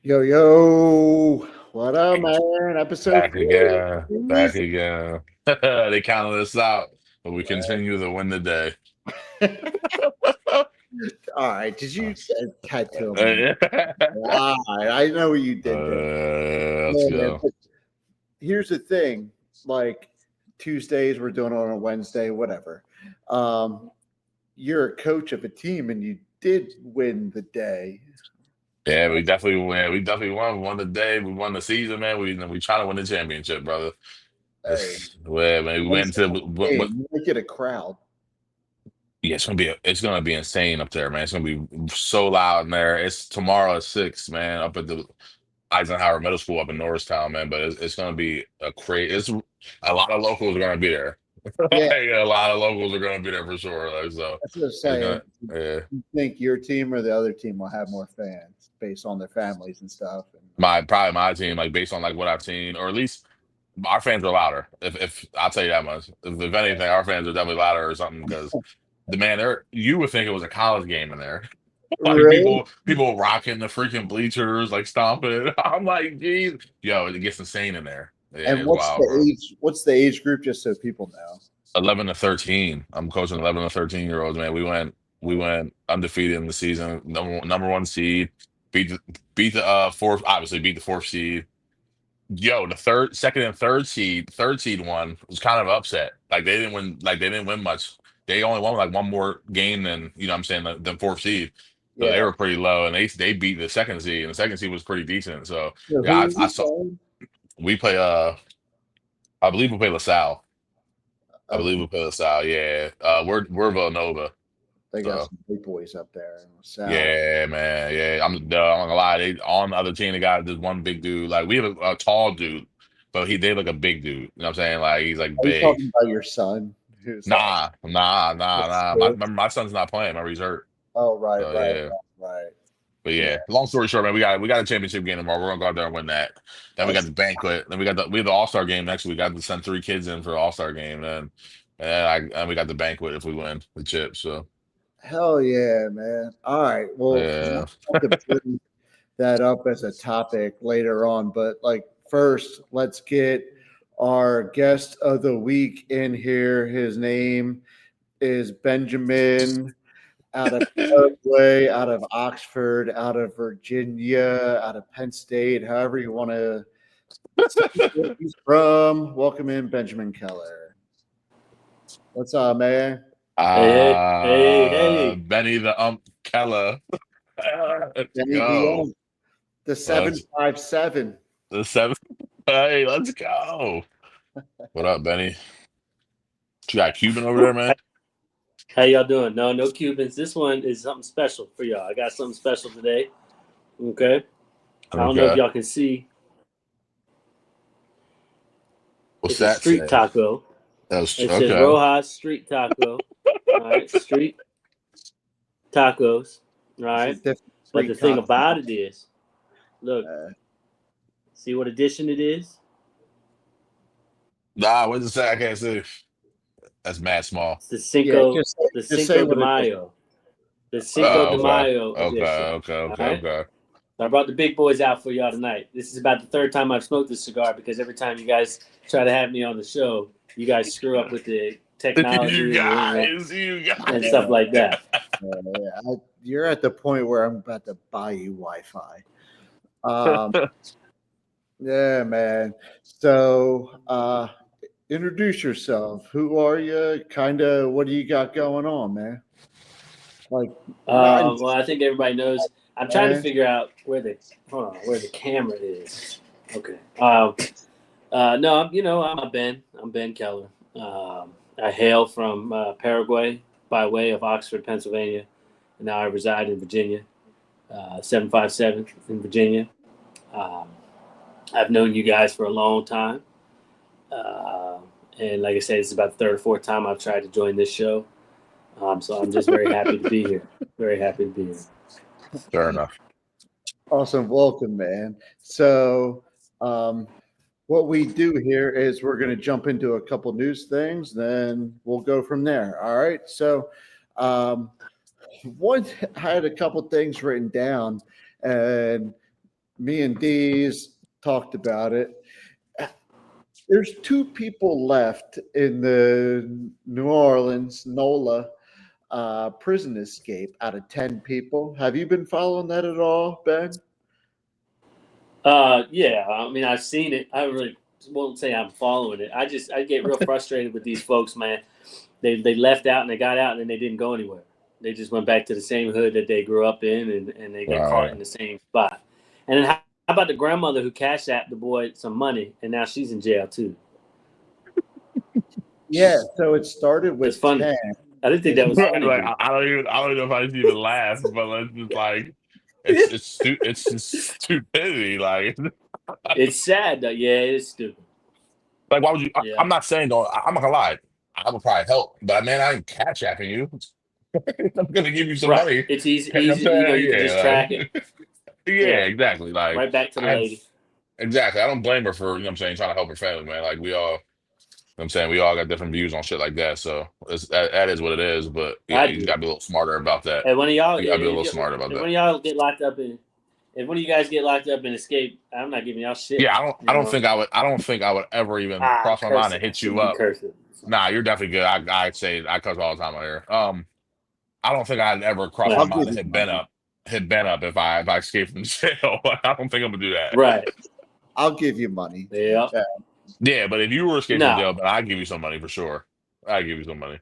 Yo, yo, what up, man? Episode Back 4. again. Back again. They counted us out, but we Man. continue to win the day. All right, did you cut to him on? Uh, All right, I know what you did there. let's Man, go. but here's the thing: like Tuesdays, we're doing it on a Wednesday, whatever. Um, you're a coach of a team, and you did win the day. Yeah, we definitely win. We definitely won. We won the day. We won the season, man. We trying to win the championship, brother. Hey, Yeah, man. We went Wednesday to night what, game, you might get a crowd. yeah, it's gonna be insane up there, man. It's gonna be so loud in there. It's tomorrow at 6, man, up at the Eisenhower Middle School up in Norristown, man. But it's gonna be a crazy. It's a lot of locals are gonna be there. Yeah, Like, a lot of locals are gonna be there for sure. Like, so that's what I'm it's saying. gonna. Yeah. You think your team or the other team will have more fans based on their families and stuff? And Probably my team, like based on like what I've seen, or at least our fans are louder. If I'll tell you that much. If anything, our fans are definitely louder or something because the man there, you would think it was a college game in there. Like really? people rocking the freaking bleachers, like stomping. I'm like, geez, yo, it gets insane in there. Yeah, And it's wild, bro. What's the age group, just so people know? 11 to 13. I'm coaching 11 to 13-year-olds, man. We went undefeated in the season, number one seed, beat the fourth, obviously beat the fourth seed. Yo, the second and third seed one was kind of upset. They didn't win much. They only won like one more game than, what I'm saying, than fourth seed. So they Yeah. were pretty low, and they beat the second seed, and the second seed was pretty decent. So So yeah, who are I you saw playing? we play. I believe we play LaSalle. I believe Okay, we play LaSalle. Yeah, we're Villanova. they got So some big boys up there in the South. yeah, man. Yeah, I'm not gonna lie. They on the other team, they got this one big dude. Like we have a tall dude, but they look a big dude. You know what I'm saying? Like he's like Are you big. talking about your son, who's like Nah. My 6'6"? remember my son's not playing. Remember he's hurt. Oh, right, So right, yeah. right. But Yeah, yeah, long story short, man, we got a championship game tomorrow. We're gonna go out there and win that. Then we got that's the banquet. Then we have the All-Star game next week. We got to send 3 kids in for the All-Star game. And we got the banquet if we win the chip. So hell yeah, man. All right, well, we'll yeah. have to bring that up as a topic later on. But like first, let's get our guest of the week in here. His name is Benjamin out of Paraguay, out of Oxford, out of Virginia, out of Penn State, however you want to say where he's from. Welcome in, Benjamin Keller. What's up, man? Hey. Benny the Keller. Let's Benny go. BM, the Let's 757. the seventh. Hey, let's go. What up, Benny? You got Cuban over there, man? How y'all doing? No Cubans. This one is something special for y'all. I got something special today. Okay. I don't know if Okay. y'all can see. What's It's a that street say? taco. It says Okay. Rojas Street Taco. All right. Street tacos. All This is right. different But the street thing talk. about it is, look, Uh, see what edition it is? Nah, what's it say? I can't see. That's mad small. It's the yeah, The just say Cinco de what it is. Mayo. The Cinco Oh, de okay. Mayo Okay, edition. okay, All okay, right. okay. I brought the big boys out for y'all tonight. This is about the third time I've smoked this cigar because every time you guys try to have me on the show, you guys screw up with the You technology and the internet you and guys. stuff Yeah, like that. you're at the point where I'm about to buy you Wi-Fi. Um, yeah, man. So, introduce yourself. Who are you? Kind of, what do you got going on, man? Like, not in Well, I think everybody knows. I'm trying to man. figure out where the camera is. Okay. No, I'm a Ben. I'm Ben Keller. I hail from Paraguay by way of Oxford, Pennsylvania, and now I reside in Virginia, 757 in Virginia. Um, I've known you guys for a long time. Uh, and like I said, it's about the third or fourth time I've tried to join this show. So I'm just very happy to be here. Very happy to be here. Fair enough. Awesome, welcome, man. So, what we do here is we're going to jump into a couple news things, then we'll go from there. All right. So, um, one, I had a couple things written down, and me and Dee's talked about it. There's 2 people left in the New Orleans NOLA prison escape out of 10 people. Have you been following that at all, Ben? Yeah. I mean, I've seen it. I really won't say I'm following it. I get real frustrated with these folks, man. They left out and they got out and then they didn't go anywhere. They just went back to the same hood that they grew up in and they got caught in the same spot. And then how about the grandmother who cashed out the boy some money and now she's in jail too? Yeah, so it started with It's funny. 10. I didn't think that was Right, funny. like Dude. I don't know if I should even laugh, but let's just like it's just stupidity. Like It's sad though. Yeah, it's stupid. like why would you? Yeah. I'm not saying don't. I'm not gonna lie. I would probably help, but man, I ain't cash apping you. I'm gonna give you some Right. money. It's You know what I'm easy. You know, saying? you can just track it. Yeah, Yeah. exactly. Like Right back to the I lady. exactly. I don't blame her for, you know what I'm saying, trying to help her family, man. Like we all, you know what I'm saying, we all got different views on shit like that. So that is what it is. But yeah, I you just do. gotta be a little smarter about that. And one of y'all, You gotta be a little smarter about if that. one of y'all get locked up in, if one of you guys get locked up and escape, I'm not giving y'all shit. Yeah, You know? I don't think I would ever even I'm cross my mind and cursing. I hit you shouldn't be up. cursing. Nah, you're definitely good. I say I cuss all the time out here. I don't think I'd ever cross my I'll Well, mind give to you money. hit Ben up if I escape from jail. I don't think I'm gonna do that. right. I'll give you money. Yeah. Yeah, but if you were escaping from jail, No. Ben, I'd give you some money for sure. I'd give you some money.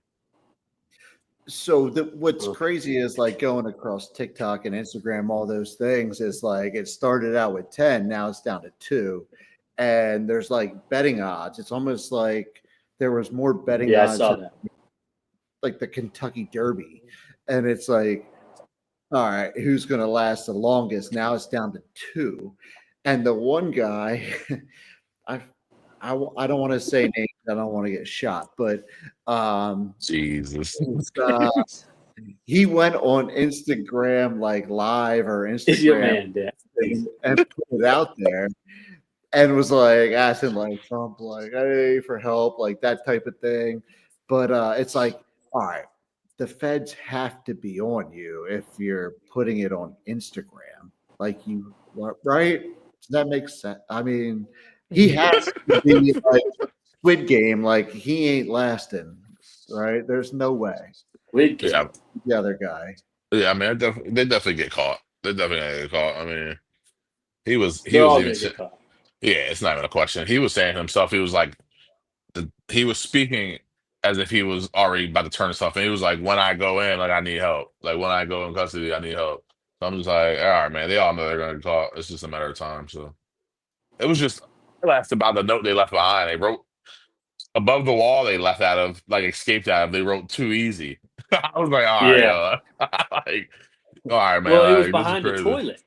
So what's crazy is like going across TikTok and Instagram, all those things is like it started out with 10, now it's down to 2. And there's like betting odds. It's almost like there was more betting Yeah, I odds saw than, that. like the Kentucky Derby. And it's like, all right, who's going to last the longest? Now it's down to 2. And the one guy, I I don't want to say names. I don't want to get shot, but Jesus. it's, he went on Instagram like live or It's your Instagram man, Dad. and put it out there and was like asking like Trump like hey for help like that type of thing. But it's like all right, the feds have to be on you if you're putting it on Instagram. Like you right? Does that make sense? I mean, he has to be like Squid Game, like he ain't lasting, right? There's no way. Wicked. Yeah, The other guy. yeah. I mean, they definitely get caught. They definitely get caught. I mean, he They're was all even gonna get caught. yeah. It's not even a question. He was saying himself. He was like he was speaking as if he was already about to turn himself in. He was like, when I go in, like I need help. Like when I go in custody, I need help. So I'm just like, all right, man. They all know they're gonna get caught. It's just a matter of time. So it was just I laughed about the note they left behind. They wrote above the wall they left out of, like escaped out of. They wrote too easy. I was like, all right, Yeah. yo. Like, all right, man. Well, it was Like, this is behind the crazy. toilet.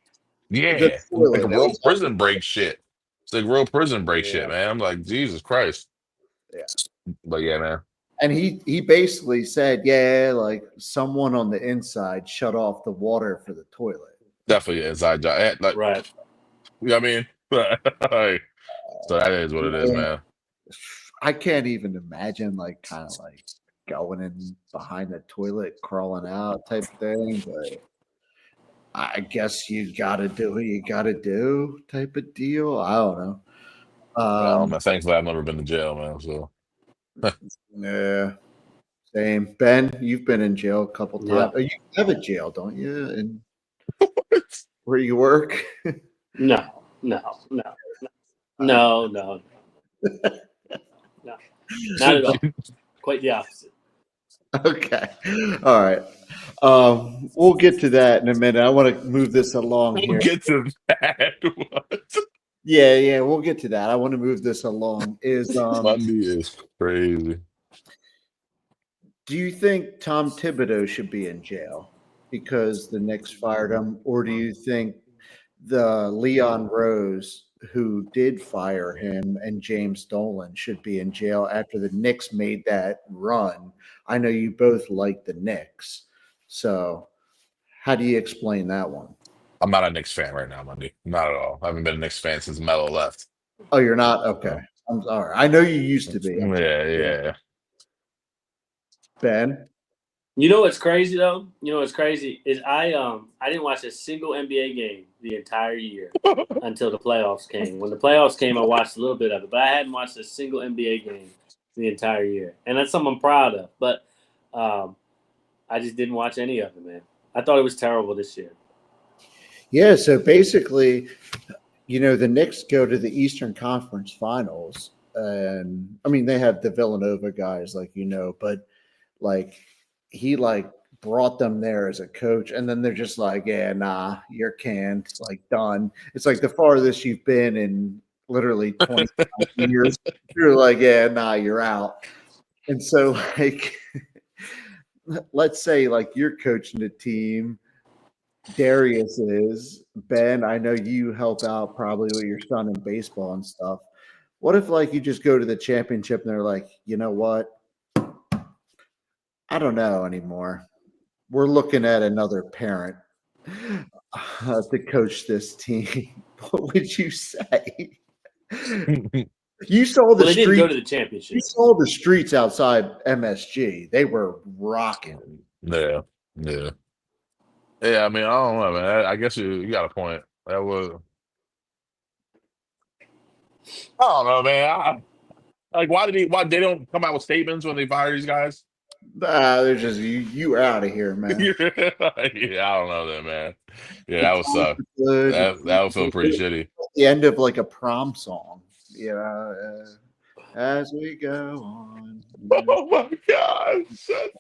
The Yeah, like a toilet. It real was on the prison break shit. It's like real prison break shit, Yeah. man. I'm like, Jesus Christ. yeah. But yeah, man. And he basically said, yeah, like someone on the inside shut off the water for the toilet. Definitely an inside job. Like, Right. you know what I mean? Like, so that is what it is, man. I can't even imagine like kind of like going in behind the toilet, crawling out type thing, but I guess you gotta do what you gotta do type of deal. I don't know. Man, thankfully I've never been to jail, man. So Yeah, same. Ben, you've been in jail a couple Yeah. times. You have a jail, don't you? And where you work? No. No. Not at all. Quite the opposite. Okay. All right. We'll get to that in a minute. I want to move this along we'll here. get to that. What? Yeah, we'll get to that. I want to move this along. Monday is crazy. Do you think Tom Thibodeau should be in jail because the Knicks fired him, or do you think the Leon Rose, who did fire him, and James Dolan should be in jail after the Knicks made that run? I know you both like the Knicks, so how do you explain that one? I'm not a Knicks fan right now, Monday. Not at all. I haven't been a Knicks fan since Melo left. Oh, you're not? Okay. I'm sorry. I know you used to be. Yeah. Ben? You know what's crazy though? You know what's crazy is I didn't watch a single NBA game the entire year until the playoffs came. When the playoffs came, I watched a little bit of it, but I hadn't watched a single NBA game the entire year, and that's something I'm proud of. But I just didn't watch any of it, man. I thought it was terrible this year. Yeah, so basically, the Knicks go to the Eastern Conference Finals, and I mean they have the Villanova guys, but like he brought them there as a coach, and then they're just like, yeah, nah, you're canned, done. It's like the farthest you've been in literally 25 years. You're like, yeah, nah, you're out. And so let's say you're coaching the team. Darius is Ben. I know you help out probably with your son in baseball and stuff. What if you just go to the championship and they're like, you know what? I don't know anymore. We're looking at another parent to coach this team. What would you say? You saw the Well, they didn't go street. to the You championship. saw the streets outside MSG. They were rocking. Yeah. Yeah. Yeah, I mean, I don't know, man. I guess you got a point. That was, I don't know, man. Why they don't come out with statements when they fire these guys? They're just you out of here, man. Yeah, I don't know that, man. Yeah, that would suck. Good. That would feel pretty shitty. The end of a prom song, as we go on. Oh my god! Shut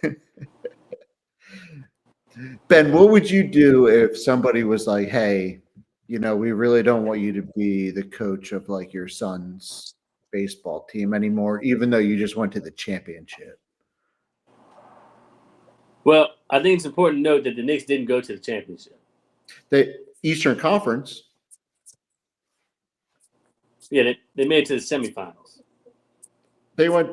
the. Ben, what would you do if somebody was like, "Hey, we really don't want you to be the coach of your son's baseball team anymore, even though you just went to the championship"? Well, I think it's important to note that the Knicks didn't go to the championship. The Eastern Conference. Yeah, they made it to the semifinals. They went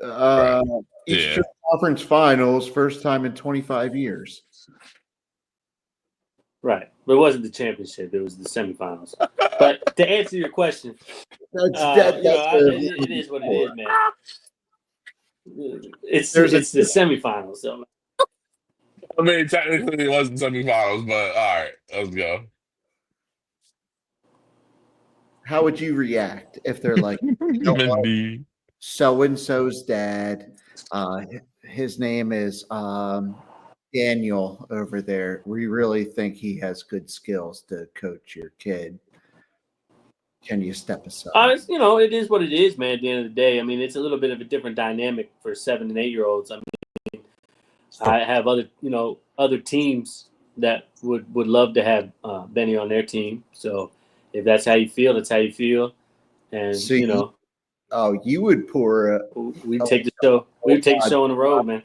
Right. Eastern Yeah. Conference Finals, first time in 25 years. Right. But it wasn't the championship. It was the semifinals. But to answer your question, it is what it is, man. It's the semifinals, so. I mean, technically it wasn't semifinals, but all right, let's go. How would you react if they're like, Mindy. so and so's dad, his name is Daniel over there. We really think he has good skills to coach your kid. Can you step aside? It is what it is, man. At the end of the day, I mean, it's a little bit of a different dynamic for 7 and 8 year olds. I mean, I have other teams that would love to have Benny on their team. So if that's how you feel, that's how you feel. And you would pour. We take the show. We take the show on the road, man.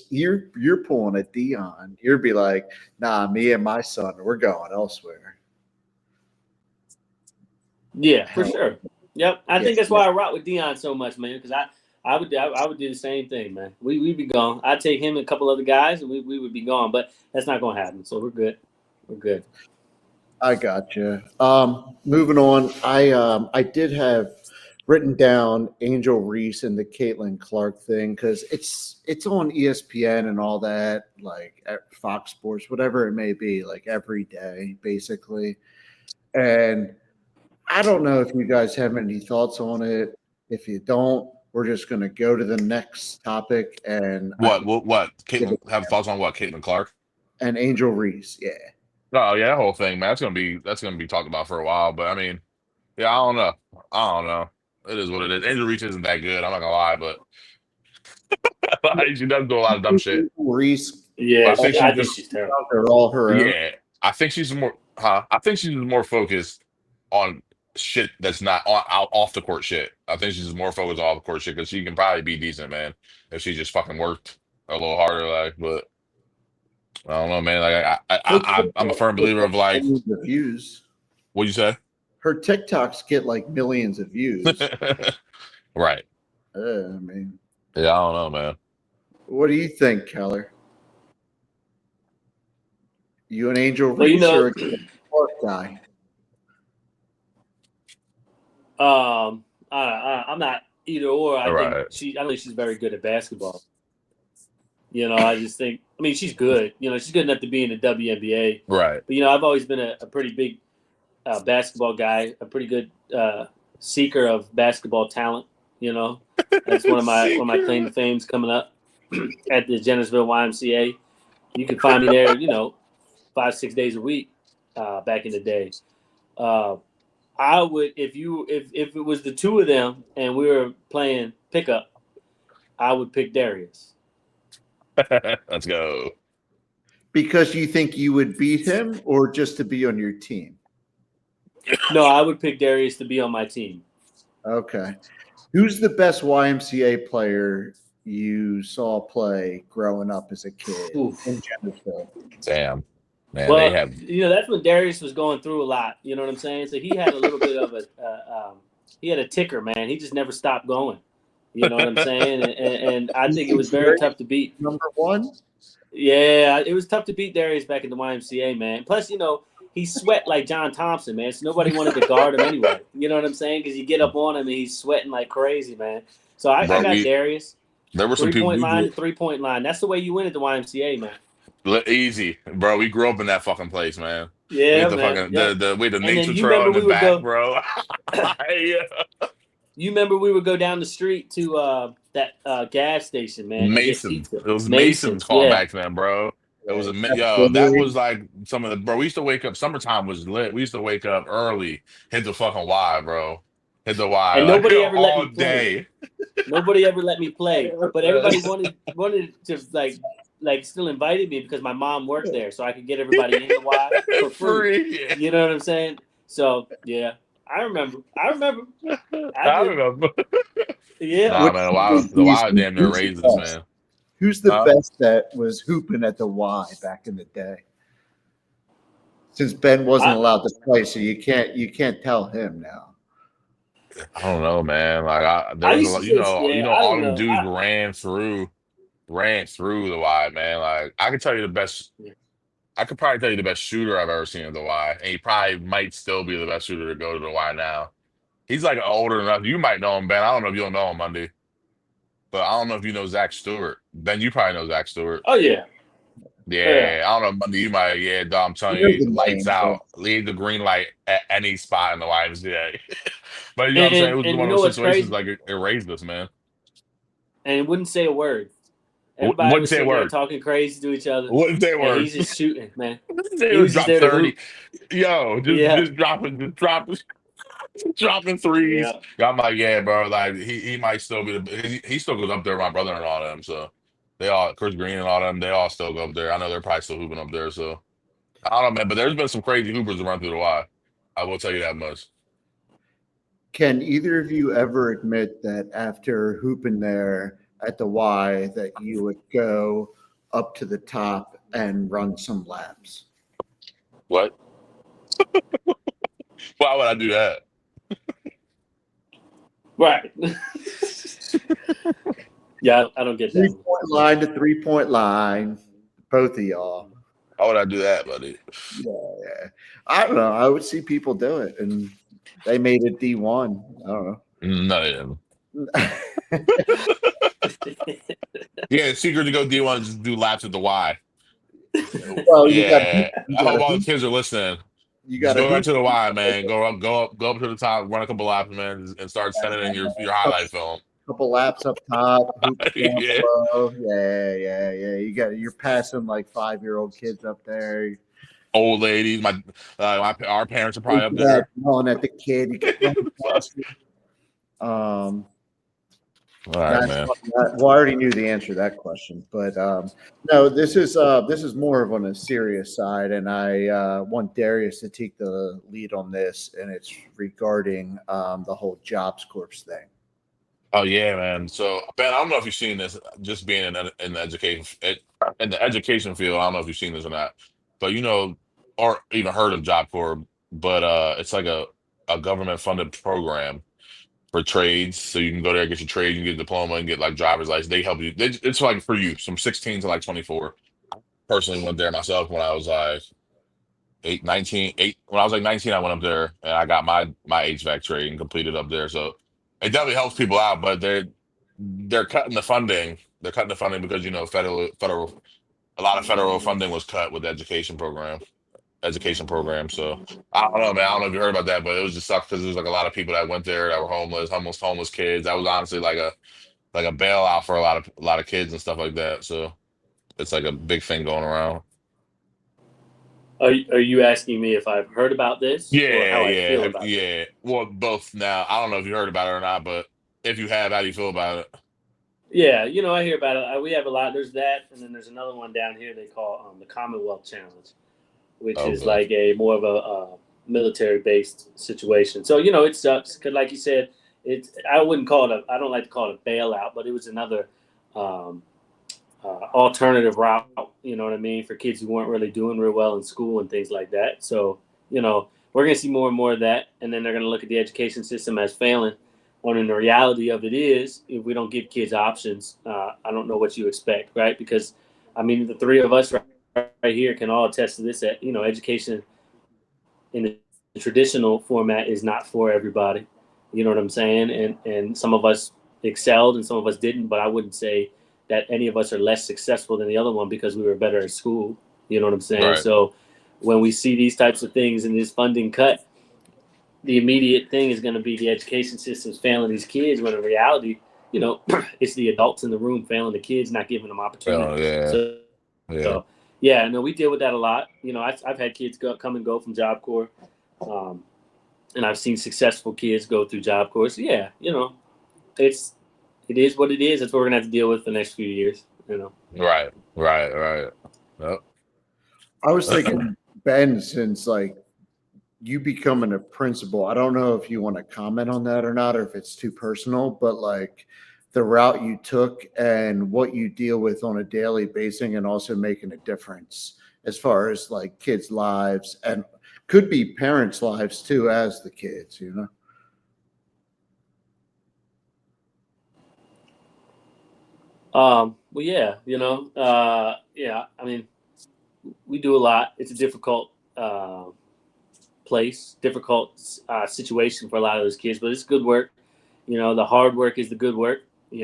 You're pulling a Dion. You'd be like, nah, me and my son, we're going elsewhere. Yeah, for sure. Yep, I think that's why I rock with Dion so much, man. Because I would do the same thing, man. We'd be gone. I'd take him and a couple other guys, and we would be gone. But that's not going to happen. So we're good. We're good. I got you. Moving on, I did have written down Angel Reese and the Caitlin Clark thing because it's on ESPN and all that, at Fox Sports, whatever it may be, every day basically. And I don't know if you guys have any thoughts on it. If you don't, we're just going to go to the next topic. And What? Caitlin, have thoughts on what? Caitlin Clark and Angel Reese, yeah. Oh yeah, that whole thing, man. That's gonna be talked about for a while. But I mean, yeah, I don't know. I don't know. It is what it is. Angel Reese isn't that good. I'm not gonna lie, but she does do a lot of dumb shit. Reese, yeah, I think she's terrible. All her own. Yeah, I think she's more. I think she's more focused on shit that's not off the court shit. I think she's more focused on off the court shit because she can probably be decent, man, if she just fucking worked a little harder. But I don't know, man. I'm a firm believer of millions of views. What'd you say? Her TikToks get millions of views. Right. I mean, yeah, I don't know, man. What do you think, Keller? You an Angel Reese or a Clark guy? I'm not either or. I think she's very good at basketball. I just think. I mean, she's good. She's good enough to be in the WNBA. Right. But I've always been a pretty big basketball guy, a pretty good seeker of basketball talent. That's one of my claim to fame's coming up at the Jennersville YMCA. You can find me there, 5-6 days a week. Back in the day, I would if it was the two of them and we were playing pickup, I would pick Darrius. Let's go. Because you think you would beat him, or just to be on your team? No, I would pick Darrius to be on my team. Okay. Who's the best YMCA player you saw play growing up as a kid in Jennersville? Damn. Man, well, they have. That's when Darrius was going through a lot. You know what I'm saying? So he had a little bit of he had a ticker, man. He just never stopped going. You know what I'm saying? And I think it was very tough to beat. Number one? Yeah, it was tough to beat Darrius back in the YMCA, man. Plus, he sweat like John Thompson, man. So nobody wanted to guard him anyway. You know what I'm saying? Because you get up on him and he's sweating like crazy, man. So I got Darrius. There were some people. 3-point line to 3-point line. That's the way you win at the YMCA, man. Easy, bro. We grew up in that fucking place, man. Yeah, we man. The nature trail in the back, bro. You remember we would go down the street to that gas station, man. Masons. It was Masons call back then, bro. It was that was like some of the bro. We used to wake up. Summertime was lit. We used to wake up early, hit the fucking Y, bro. Hit the Y. And nobody ever let me play. Day. Nobody ever let me play, but everybody wanted to like still invited me because my mom worked there, so I could get everybody in the Y for free. Yeah. You know what I'm saying? So yeah, I remember. I remember. Yeah. Nah, man, the Y damn near raised us, man. Who's the best that was hooping at the Y back in the day? Since Ben wasn't allowed to play, so you can't tell him now. I don't know, man. Like there was all them dudes ran through the Y, man. Like I could tell you the best. I could probably tell you the best shooter I've ever seen at the Y, and he probably might still be the best shooter to go to the Y now. He's like older enough. You might know him, Ben. I don't know if you'll know him, Monday, but I don't know if you know Zach Stewart. Ben, you probably know Zach Stewart. Oh yeah. Yeah, I don't know, Monday. You might, yeah, dog, I'm telling you, lights out, leave the green light at any spot in the YMCA. But you know what I'm saying? It was one of those situations like it raised us, man. And it wouldn't say a word. Everybody was sitting there talking crazy to each other. Wouldn't say a word. He's just shooting, man. He was just there 30. Yo, just dropping threes. Yeah. I'm like, yeah, bro. Like he might still be he still goes up there with my brother and all them. So they all Chris Green and all them, they all still go up there. I know they're probably still hooping up there. So I don't know, man. But there's been some crazy hoopers around through the Y. I will tell you that much. Can either of you ever admit that after hooping there at the Y that you would go up to the top and run some laps? What? Why would I do that? Right. Yeah, I don't get that. 3-point line to 3-point line, both of y'all. Why would I do that, buddy? Yeah. I don't know. I would see people do it, and they made it D1. I don't know. No, they didn't. Yeah, the secret to go D1 is just do laps at the Y. Well, I hope all the kids are listening. You got to go right to the Y, man. Go up to the top, run a couple laps, man, and start sending in your highlight film. Couple laps up top, yeah. Below. Yeah. You're passing like 5-year-old kids up there. Old ladies, our parents are probably up there. Yelling at the kid. All right, man. Well, I already knew the answer to that question, but no, this is more of on a serious side, and I want Darrius to take the lead on this, and it's regarding the whole Jobs Corps thing. Oh yeah, man. So Ben, I don't know if you've seen this. Just being in the education field, I don't know if you've seen this or not, but or even heard of Job Corps. But it's like a government funded program for trades, so you can go there, get your trade, you can get a diploma, and get like driver's license. They help you. It's like for you, from 16 to like 24. Personally, went there myself when I was like 19. When I was like 19, I went up there and I got my HVAC trade and completed up there. So it definitely helps people out, but they're cutting the funding They're cutting the funding because federal a lot of federal funding was cut with the education program. So I don't know, man. I don't know if you heard about that, but it was just sucked because there was like a lot of people that went there that were homeless, almost homeless kids. That was honestly like a bailout for a lot of kids and stuff like that. So it's like a big thing going around. Are you asking me if I've heard about this or Yeah, how I yeah, feel about it? yeah. Well, both now. I don't know if you heard about it or not, but if you have, how do you feel about it? Yeah, I hear about it. We have a lot. There's that, and then there's another one down here they call the Commonwealth Challenge, which is Okay. like a more of a military-based situation. So it sucks because, like you said, I wouldn't call it I don't like to call it a bailout, but it was another um, alternative route. You know what I mean, for kids who weren't really doing real well in school and things like that. So we're going to see more and more of that, and then they're going to look at the education system as failing. When the reality of it is, if we don't give kids options, I don't know what you expect, right? Because I mean, the three of us right here can all attest to this. That education in the traditional format is not for everybody. You know what I'm saying? And some of us excelled and some of us didn't, but I wouldn't say that any of us are less successful than the other one because we were better at school. You know what I'm saying? Right. So when we see these types of things and this funding cut, the immediate thing is going to be the education system's failing these kids when in reality, it's the adults in the room failing the kids, not giving them Oh opportunities. yeah, So, yeah. so yeah, no, we deal with that a lot. I've had kids come and go from Job Corps, um, and I've seen successful kids go through Job Corps. So yeah, it is what it is. That's what we're gonna have to deal with for the next few years. Right, right, right. Yep. I was thinking, Ben, since like you becoming a principal, I don't know if you want to comment on that or not, or if it's too personal, but like the route you took and what you deal with on a daily basis and also making a difference as far as like kids' lives and could be parents' lives too, as the kids, Well, yeah, yeah. I mean, we do a lot. It's a difficult place, difficult situation for a lot of those kids, but it's good work. The hard work is the good work. We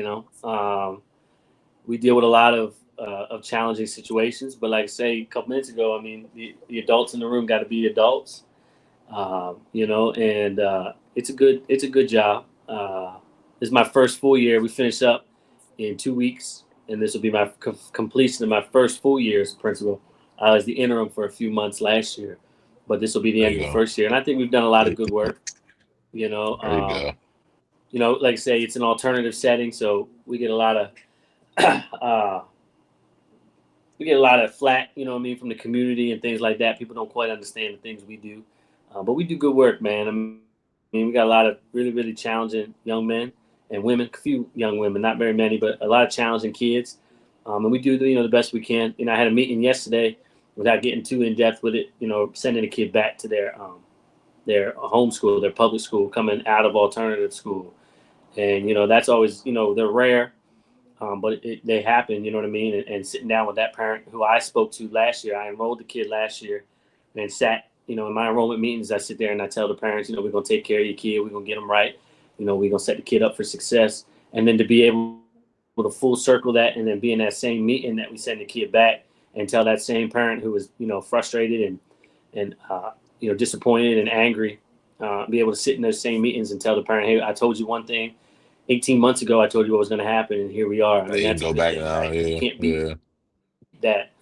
deal with a lot of challenging situations, but like I say a couple minutes ago, I mean, the adults in the room got to be adults, and it's a good job. This is my first full year. We finish up in 2 weeks, and this will be my completion of my first full year as principal. I was the interim for a few months last year, but this will be the There end you of the go. first year, and I think we've done a lot of good work. You know, There you um, go. like I say, it's an alternative setting, so we get a lot of uh, flack, what I mean, from the community and things like that. People don't quite understand the things we do, but we do good work, man. I mean, we got a lot of really, really challenging young men and women, a few young women, not very many, but a lot of challenging kids. And we do, the best we can. I had a meeting yesterday without getting too in depth with it. Sending a kid back to their home school, their public school, coming out of alternative school, and that's always, they're rare, but they happen. You know what I mean? And sitting down with that parent who I spoke to last year, I enrolled the kid last year, and sat. In my enrollment meetings, I sit there and I tell the parents, we're gonna take care of your kid, we're gonna get them right, we're gonna set the kid up for success, and then to be able to full circle that, and then be in that same meeting that we send the kid back and tell that same parent who was frustrated and disappointed and angry, be able to sit in those same meetings and tell the parent, hey, I told you one thing 18 months ago, I told you what was going to happen, and here we are. I mean, You can that's a go good back thing, now. right? Because you Yeah, can't beat yeah. that.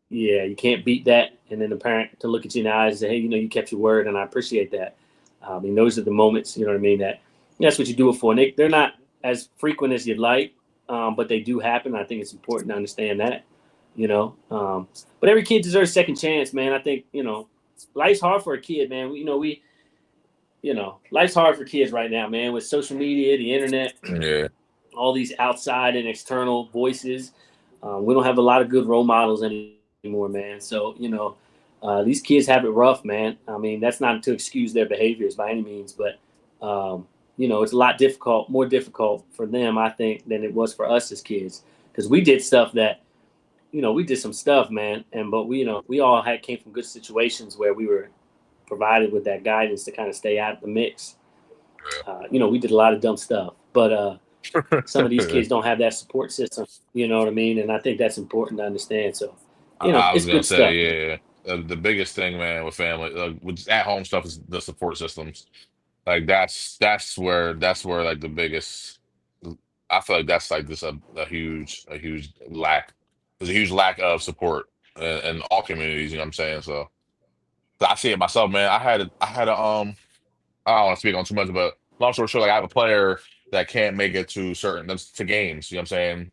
Yeah, you can't beat that. And then the parent to look at you in the eyes and say, hey, you kept your word, and I appreciate that. I mean, those are the moments, you know what I mean, that's what you do it for. And they're not as frequent as you'd like, but they do happen. I think it's important to understand that, but every kid deserves a second chance, man. I think, life's hard for a kid, man. Life's hard for kids right now, man, with social media, the internet, Yeah. all these outside and external voices. We don't have a lot of good role models anymore, man. So, these kids have it rough, man. I mean, that's not to excuse their behaviors by any means, but, it's a lot more difficult for them, I think, than it was for us as kids. Because we did stuff that, we did some stuff, man. But we all came from good situations where we were provided with that guidance to kind of stay out of the mix. We did a lot of dumb stuff, but some of these kids don't have that support system. You know what I mean? And I think that's important to understand. So, I was it's gonna good stuff. say, yeah, the biggest thing, man, with family, with at home stuff is the support systems. Like that's where like the biggest. I feel like that's like just a huge lack. There's a huge lack of support in all communities. You know what I'm saying? So I see it myself, man. I had a. I don't want to speak on too much, but long story short, like I have a player that can't make it to to games. You know what I'm saying?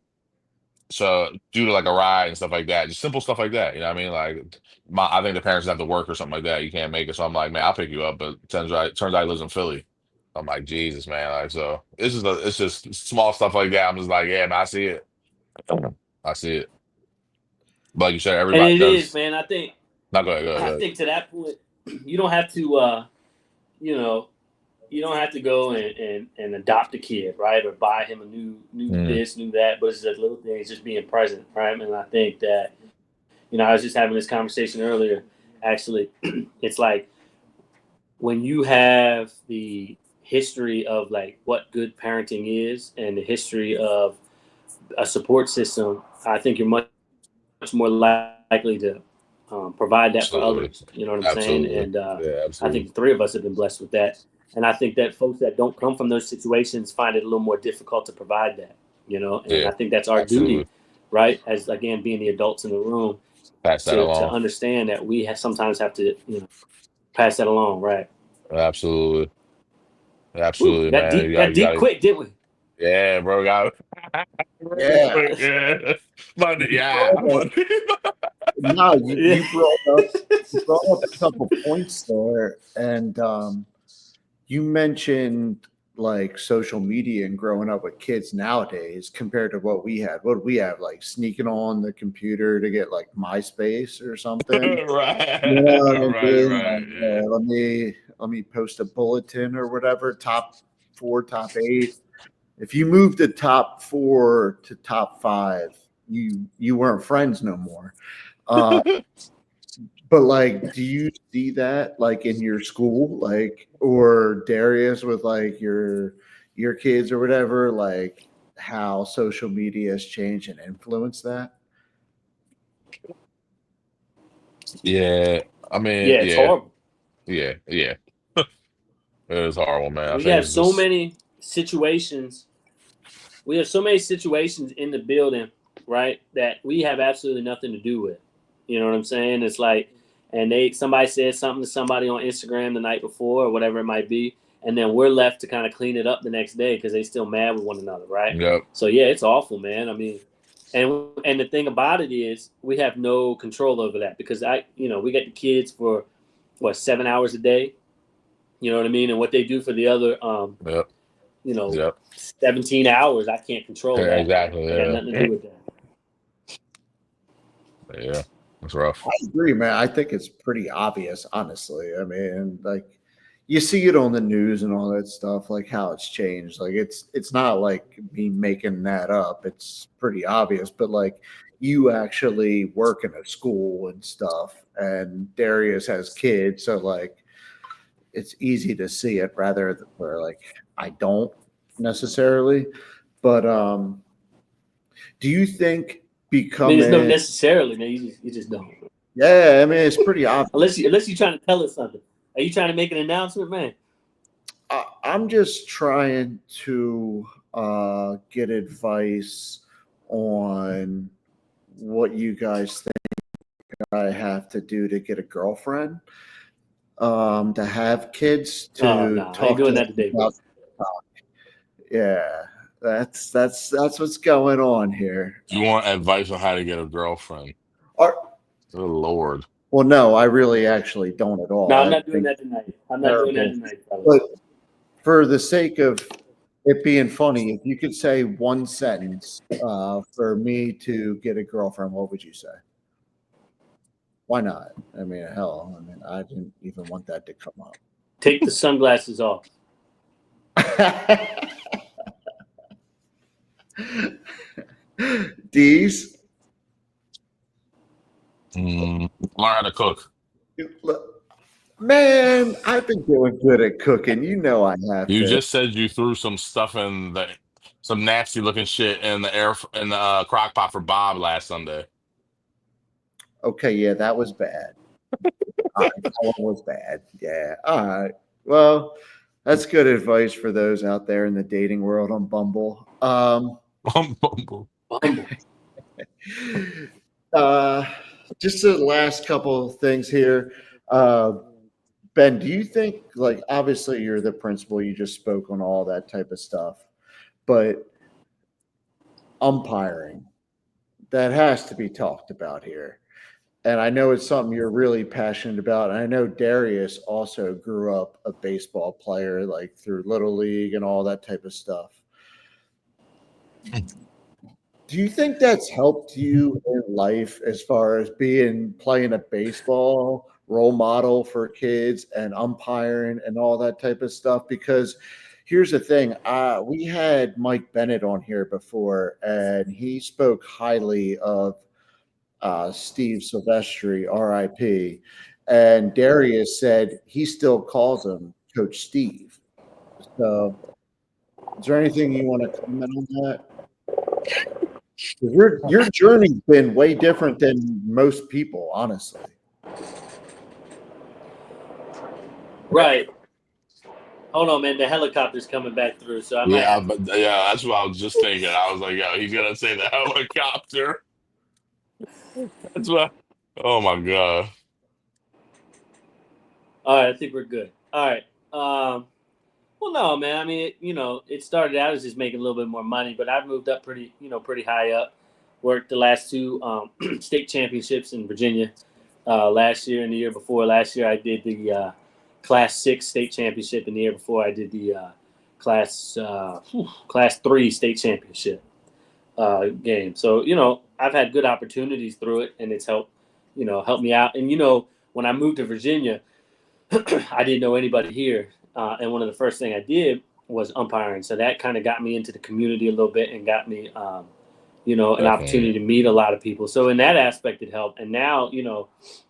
So due to like a ride and stuff like that, just simple stuff like that. You know what I mean? Like I think the parents have to work or something like that. You can't make it, so I'm like, man, I'll pick you up. But turns out he lives in Philly. I'm like, Jesus, man. Like so, it's just small stuff like that. I'm just like, yeah, man, I see it. I see it. But like you said, And everybody it is, does. man. I think Not go ahead, go ahead, I go ahead. think to that point, you don't have to you know, you don't have to go and adopt a kid, right? Or buy him a new Mm, this, new that. But it's just little things, just being present, right? And I think that, I was just having this conversation earlier. Actually, it's like when you have the history of like what good parenting is and the history of a support system, I think you're much more likely to provide that for absolutely, others. You know what I'm saying? absolutely, And yeah, I think absolutely, the three of us have been blessed with that. And I think that folks that don't come from those situations find it a little more difficult to provide that. And yeah, I think that's our duty, absolutely. right? As again being the adults in the room Pass that to along. understand that we sometimes have to pass that along, right? Absolutely, Ooh, absolutely, man. got You deep got quick, didn't we? yeah, bro. Got Yeah. yeah, Monday, You yeah, brought up, Monday. no, Yeah. you brought up a couple points there, and you mentioned like social media and growing up with kids nowadays compared to what we had. What did we have, like sneaking on the computer to get like MySpace or something? You know Right, what I right, mean? right. Like, Yeah. let me post a bulletin or whatever. Top four, top eight. If you moved the top four to top five, you weren't friends no more. Uh, but like, do you see that like in your school, like or Darius with like your kids or whatever, like how social media has changed and influenced that? Yeah, I mean, Yeah, it's yeah, horrible. yeah, yeah. It is horrible, man. I We think have it's so just many situations. We have so many situations in the building, right, that we have absolutely nothing to do with. You know what I'm saying? It's like, and somebody said something to somebody on Instagram the night before or whatever it might be, and then we're left to kind of clean it up the next day because they still mad with one another, right? yep, So yeah, it's awful, man. I mean, and the thing about it is we have no control over that because we got the kids for what 7 hours a day. You know what I mean? And what they do for the other yep, you know, yep. 17 hours. I can't control Yeah, that. exactly. I got Yeah, nothing to do with that. yeah. It's rough. I agree, man. I think it's pretty obvious, honestly. I mean, like you see it on the news and all that stuff, like how it's changed. Like it's not like me making that up. It's pretty obvious. But like you actually work in a school and stuff, and Darius has kids, so like it's easy to see it rather than where like I don't necessarily. But do you think I mean, there's no becoming necessarily, man. You just don't. yeah, I mean it's pretty obvious. Unless you're trying to tell us something. Are you trying to make an announcement, man? I'm just trying to get advice on what you guys think I have to do to get a girlfriend, to have kids, Oh to no, I ain't talk to doing them that today, bro. about. Yeah, that's what's going on here. You want advice on how to get a girlfriend? Are, Good Lord. well, no, I really actually don't at No, all. I'm I not doing think that tonight. I'm not doing that terrible. tonight, fellas. But for the sake of it being funny, if you could say one sentence for me to get a girlfriend, what would you say? Why not? I mean, hell, I mean, I didn't even want that to come up. Take the sunglasses off. D's, Learn how to cook. man, I've been doing good at cooking. You know I have You to. just said you threw some stuff in the some nasty looking shit in the crock pot for Bob last Sunday. Okay, yeah, that was bad. All right, that one was bad. Yeah. All right. Well, that's good advice for those out there in the dating world on Bumble. Bumble. Uh, just the last couple of things here. Ben, do you think, like, obviously you're the principal, you just spoke on all that type of stuff, but umpiring, that has to be talked about here. And I know it's something you're really passionate about. And I know Darrius also grew up a baseball player, like through Little League and all that type of stuff. Do you think that's helped you in life as far as playing a baseball role model for kids and umpiring and all that type of stuff? Because here's the thing, we had Mike Bennett on here before, and he spoke highly of Steve Silvestri, RIP, and Darrius said he still calls him Coach Steve. So, is there anything you want to comment on that? Your journey's been way different than most people, honestly. Right. Hold on, man. The helicopter's coming back through, so I might Yeah, have. but yeah, that's what I was just thinking. I was like, yo, he's gonna say the helicopter. That's what. Oh my god. All right, I think we're good. All right. Well, no, man. I mean, it started out as just making a little bit more money, but I've moved up pretty high up. Worked the last two state championships in Virginia last year and the year before. Last year, I did the Class 6 state championship, and the year before, I did the Class 3 state championship game. So, I've had good opportunities through it, and it's helped me out. And, when I moved to Virginia, I didn't know anybody here. And one of the first thing I did was umpiring. So that kind of got me into the community a little bit and got me, an opportunity Definitely. to meet a lot of people. So in that aspect, it helped. And now,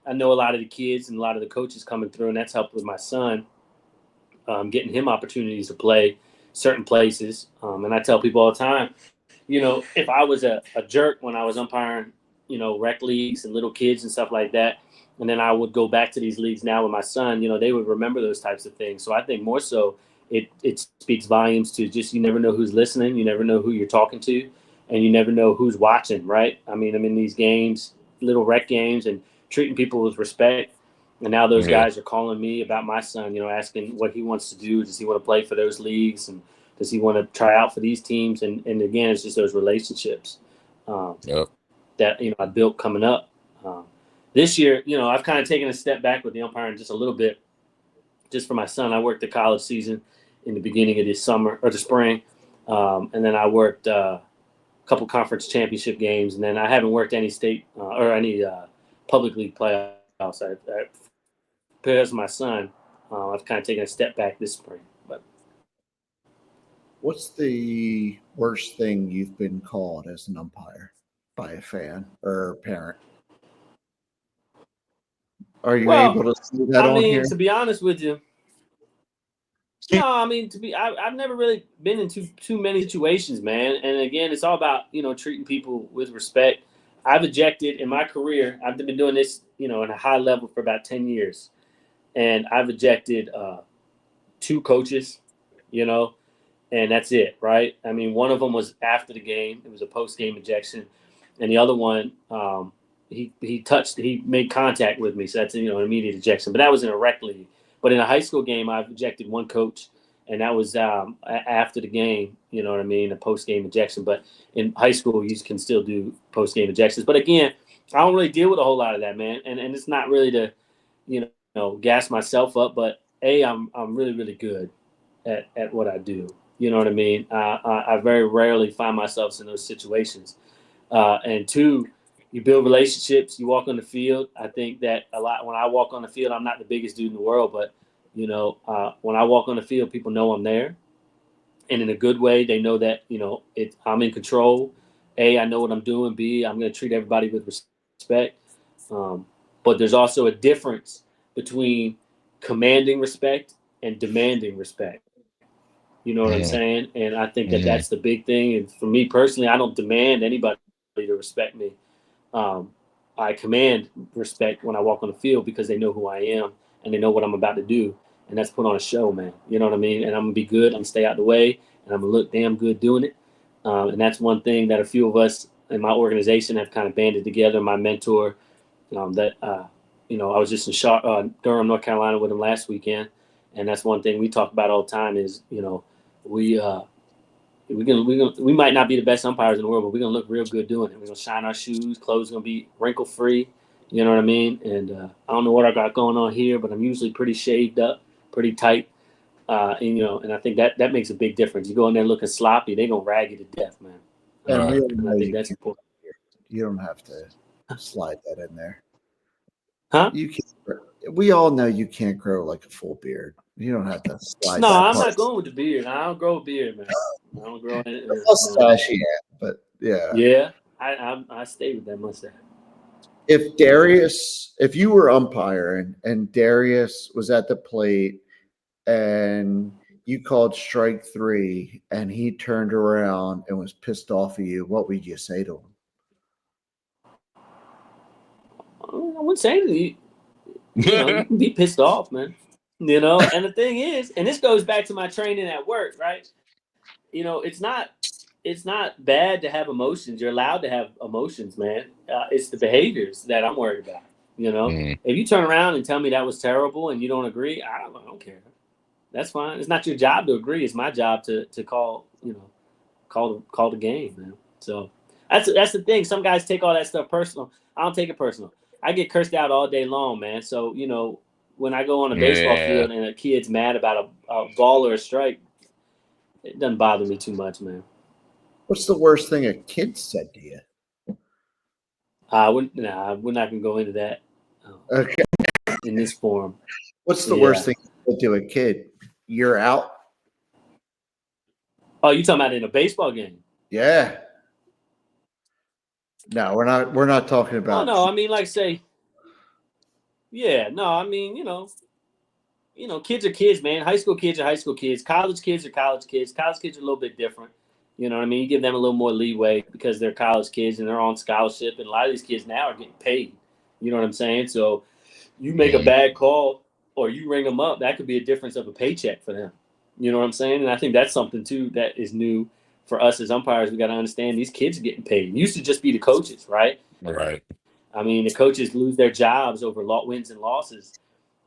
I know a lot of the kids and a lot of the coaches coming through, and that's helped with my son, getting him opportunities to play certain places. And I tell people all the time, if I was a jerk when I was umpiring, rec leagues and little kids and stuff like that, and then I would go back to these leagues now with my son, they would remember those types of things. So I think more so it speaks volumes to just, you never know who's listening, you never know who you're talking to, and you never know who's watching, right? I mean, I'm in these games, little rec games, and treating people with respect. And now those Yeah. guys are calling me about my son, asking what he wants to do. Does he want to play for those leagues? And does he want to try out for these teams? And again, it's just those relationships Yep. that I built coming up. This year, I've kind of taken a step back with the umpiring just a little bit, just for my son. I worked the college season in the beginning of this summer or the spring, and then I worked a couple conference championship games, and then I haven't worked any state or any public league playoffs. Because of my son, I've kind of taken a step back this spring. But What's the worst thing you've been called as an umpire by a fan or parent? Are you well, able to see that I on mean, here? to be honest with you, no, I mean I've never really been in too many situations, man. And again, it's all about treating people with respect. I've ejected in my career. I've been doing this at a high level for about 10 years, and I've ejected two coaches, you know, and that's it, right? I mean, one of them was after the game; it was a post game ejection, and the other one, he made contact with me, so that's an immediate ejection. But that was in a rec league. But in a high school game, I've ejected one coach, and that was after the game. You know what I mean? A post game ejection. But in high school, you can still do post game ejections. But again, I don't really deal with a whole lot of that, man. And it's not really to, gas myself up. But I'm really really good at what I do. You know what I mean? I very rarely find myself in those situations. And two, you build relationships. You walk on the field. I think that a lot when I walk on the field, I'm not the biggest dude in the world, but when I walk on the field, people know I'm there, and in a good way. They know that I'm in control. A, I know what I'm doing. B, I'm going to treat everybody with respect. Um, but there's also a difference between commanding respect and demanding respect. You know what I'm Mhm. saying? And I think that Mhm. that's the big thing. And for me personally, I don't demand anybody to respect me. Um, I command respect when I walk on the field because they know who I am and they know what I'm about to do. And that's put on a show, man. You know what I mean? And I'm going to be good. I'm going to stay out the way. And I'm going to look damn good doing it. And that's one thing that a few of us in my organization have kind of banded together. My mentor, I was just in Durham, North Carolina with him last weekend. And that's one thing we talk about all the time is, we we might not be the best umpires in the world, but we're gonna look real good doing it. We're gonna shine our shoes, clothes gonna be wrinkle free. You know what I mean? And I don't know what I got going on here, but I'm usually pretty shaved up, pretty tight. And I think that makes a big difference. You go in there looking sloppy, they gonna rag you to death, man. And we Right. all And I know think you that's can't. important. You don't have to slide that in there. Huh? You can't. We all know you can't grow like a full beard. You don't have to slide No, that I'm part. not going with the beard. I don't grow a beard, man. I don't grow it. The No. mustache, yeah, but yeah. Yeah, I stay with that mustache. If you were umpiring and Darius was at the plate and you called strike three and he turned around and was pissed off at you, what would you say to him? I wouldn't say anything. You can be pissed off, man. And the thing is, and this goes back to my training at work, right? It's not bad to have emotions. You're allowed to have emotions, man. It's the behaviors that I'm worried about. Mhm. If you turn around and tell me that was terrible and you don't agree, I don't care. That's fine. It's not your job to agree. It's my job to call the game, man. So that's the thing. Some guys take all that stuff personal. I don't take it personal. I get cursed out all day long, man. So when I go on a baseball Yeah. field and a kid's mad about a ball or a strike, it doesn't bother me too much, man. What's the worst thing a kid said to you? We're not gonna go into that Okay. in this forum. What's the worst Yeah. thing you said to a kid? You're out? Oh, you talking about in a baseball game? Yeah. No, we're not talking Oh about no, I mean like say, yeah, no, I mean kids are kids, man. High school kids are high school kids. College kids are college kids. College kids are a little bit different. You know what I mean? You give them a little more leeway because they're college kids and they're on scholarship. And a lot of these kids now are getting paid. You know what I'm saying? So you make a Mhm. bad call or you ring them up, that could be a difference of a paycheck for them. You know what I'm saying? And I think that's something too that is new for us as umpires. We got to understand these kids are getting paid. It used to just be the coaches, right? Right. I mean, the coaches lose their jobs over wins and losses,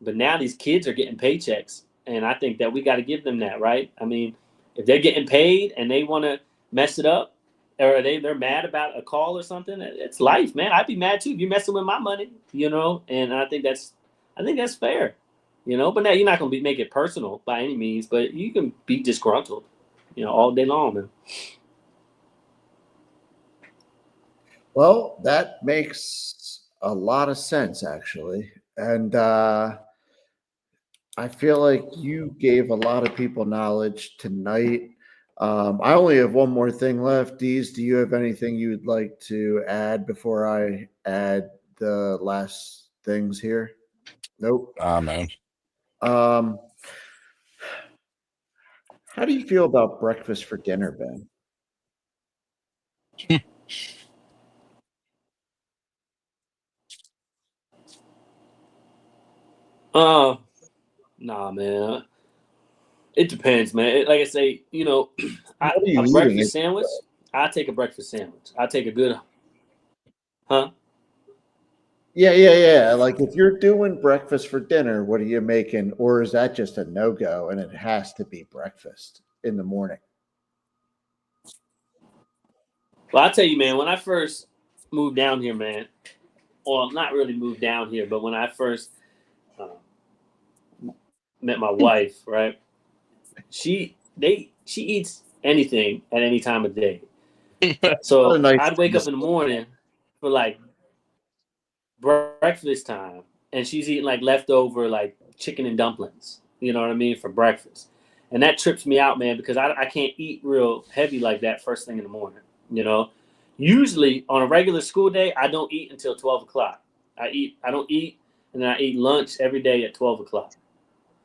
but now these kids are getting paychecks, and I think that we got to give them that, right? I mean, if they're getting paid and they want to mess it up, or they're mad about a call or something, it's life, man. I'd be mad too if you're messing with my money, And I think that's fair, But now you're not gonna make it personal by any means, but you can be disgruntled, all day long, man. Well, that makes a lot of sense actually. And I feel like you gave a lot of people knowledge tonight. I only have one more thing left. Deez, do you have anything you would like to add before I add the last things here? Nope. Ah, man. Um, how do you feel about breakfast for dinner, Ben? Uh, nah, man. It depends, man. Like I say, What are a you eating? breakfast sandwich. I take a breakfast sandwich. I take a good, huh? Yeah. Like if you're doing breakfast for dinner, what are you making? Or is that just a no-go and it has to be breakfast in the morning? Well, I tell you, man. When I first moved down here, man, well, not really moved down here, but when I first uh, met my wife, right? She eats anything at any time of day. What a So nice I'd thing wake to up in the say. morning for like breakfast time, and she's eating like leftover like chicken and dumplings. You know what I mean for breakfast, and that trips me out, man, because I can't eat real heavy like that first thing in the morning. You know, usually on a regular school day, I don't eat until 12 o'clock. I don't eat, and then I eat lunch every day at 12 o'clock.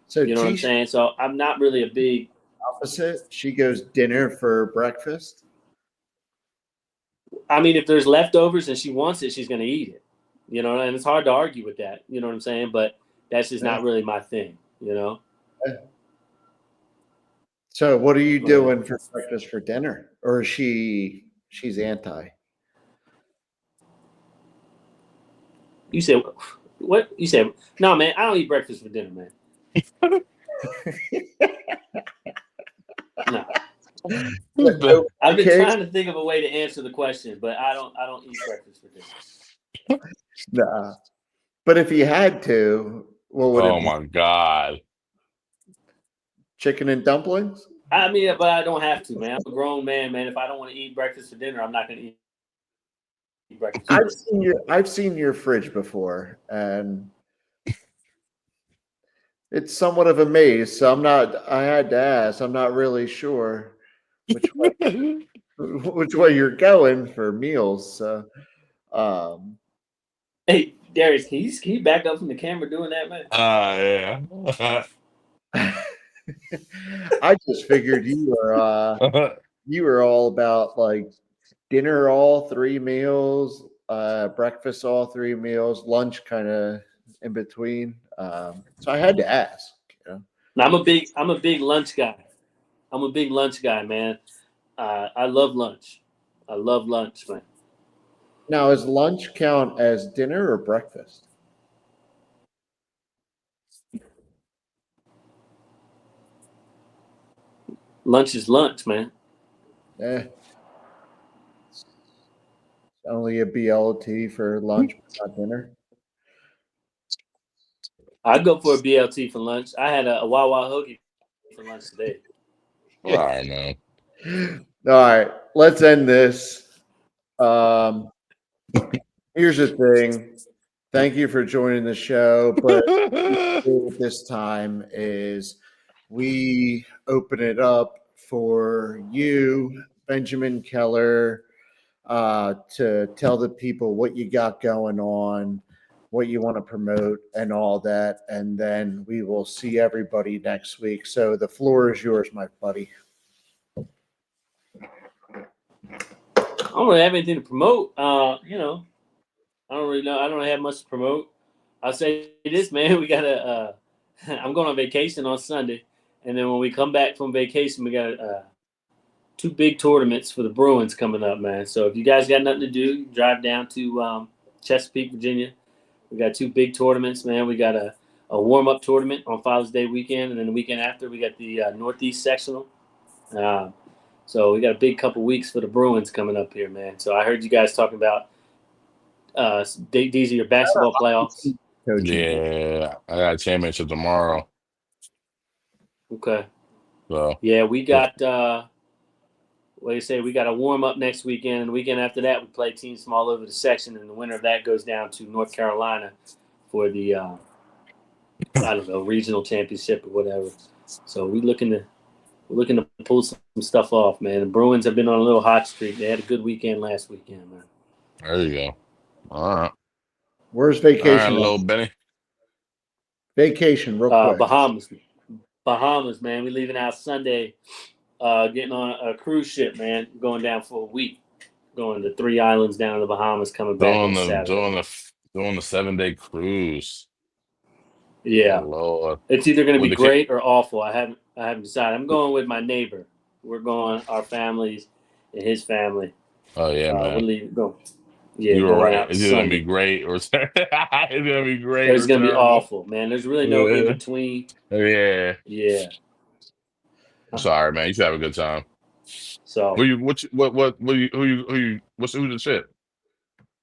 So You know what I'm saying? So I'm not really a big. opposite. She goes dinner for breakfast. I mean, if there's leftovers and she wants it, she's going to eat it. You know, and it's hard to argue with that. You know what I'm saying? But that's just not really my thing. You know. So, what are you doing for breakfast for dinner, or is she's anti? You said what? You said no, man. I don't eat breakfast for dinner, man. No. I've been trying to think of a way to answer the question, but I don't eat breakfast for dinner. Nah. But if you had to, what would it be? Oh my God. Chicken and dumplings? I mean, but I don't have to, man. I'm a grown man, man. If I don't want to eat breakfast for dinner, I'm not going to eat breakfast for dinner. I've seen your fridge before, and it's somewhat of a maze. So I had to ask. I'm not really sure which way you're going for meals. So, hey, Darrius, can you back up from the camera doing that, man? Yeah. I just figured you were all about like dinner all 3 meals, breakfast all 3 meals, lunch kind of in between. So I had to ask. You know? Now, I'm a big lunch guy. I'm a big lunch guy, man. I love lunch. I love lunch, man. Now, does lunch count as dinner or breakfast? Lunch is lunch, man. It's only a BLT for lunch, but not dinner. I'd go for a BLT for lunch. I had a Wawa hoagie for lunch today. All right, man. All right, let's end this. Here's the thing. Thank you for joining the show, but this time is we open it up for you, Benjamin Keller, to tell the people what you got going on, what you want to promote, and all that. And then we will see everybody next week. So the floor is yours, my buddy. I don't really have anything to promote. You know, I don't really know. I don't have much to promote. I'll say this, man. We got a. I'm going on vacation on Sunday, and then when we come back from vacation, we got 2 big tournaments for the Bruins coming up, man. So if you guys got nothing to do, drive down to Chesapeake, Virginia. We got 2 big tournaments, man. We got a warm-up tournament on Father's Day weekend, and then the weekend after, we got the Northeast Sectional. So we got a big couple weeks for the Bruins coming up here, man. So I heard you guys talking about these are your basketball playoffs. Yeah, I got a championship tomorrow. Okay. So yeah, we got what do you say? We got a warm up next weekend, and the weekend after that, we play teams from all over the section, and the winner of that goes down to North Carolina for the I don't know, regional championship or whatever. So we're looking to pull some stuff off, man. The Bruins have been on a little hot streak. They had a good weekend last weekend, man. there you go. All right. Where's vacation? All right, little Benny. Vacation, real quick. Bahamas, man. We're leaving out Sunday, getting on a cruise ship, man. Going down for a week, going to 3 islands down in the Bahamas, coming back on Saturday. Doing the 7-day cruise. Yeah, oh, Lord. It's either going to be great or awful. I haven't decided. I'm going with my neighbor. We're going, our families and his family. Oh yeah, man. We're leaving. Yeah, you were going right. out It's either gonna Sunday. be great or it's gonna be great. It's gonna be awful, man. There's really no in between. Yeah. Yeah. I'm sorry, man. You should have a good time. So who's the ship?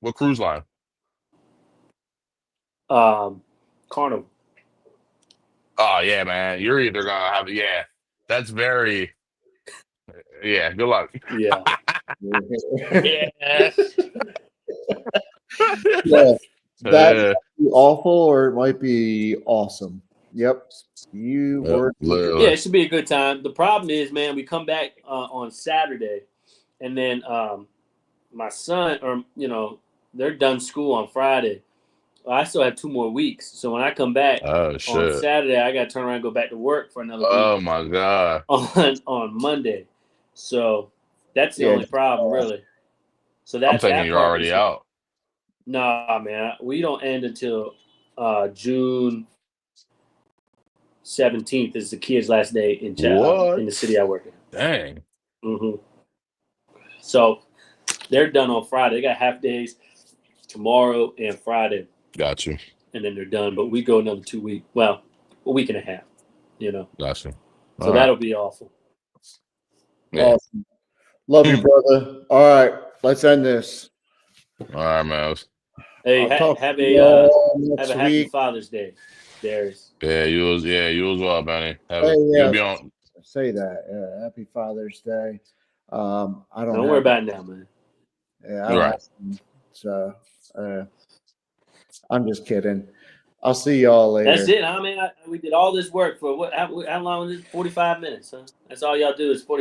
What cruise line? Carnival. Oh yeah, man. You're either gonna have that's very good luck. Yeah. yeah. Yeah. That might be awful or it might be awesome. Yep. Yeah, it should be a good time. The problem is, man, we come back on Saturday, and then my son, they're done school on Friday, I still have 2 more weeks. So when I come back Oh on shit. Saturday, I got to turn around and go back to work for another Oh week my god. on Monday. So that's the Yeah. only problem, really. So I'm that thinking you're part already is out. nah, man. We don't end until June 17th is the kid's last day in What? the city I work in. Dang. Mm-hmm. So they're done on Friday. They got half days tomorrow and Friday, Got you. and then they're done. But we go another 2 weeks. Well, a week and a half. Got you. So All right. that'll be awful. Yeah. Awesome. Love you, brother. All right, let's end this. All right, man. Hey, I'll talk have to you all a next happy week. Father's Day, Darius. Yeah, you as well, Benny. Hey, You'll yeah, be on. say that. Yeah, happy Father's Day. I don't Don't worry have. about it now, man. Yeah, I don't Right. have. So, I'm just kidding. I'll see y'all later. That's it. I mean, we did all this work for what? How long was it? 45 minutes, huh? That's all y'all do is 45.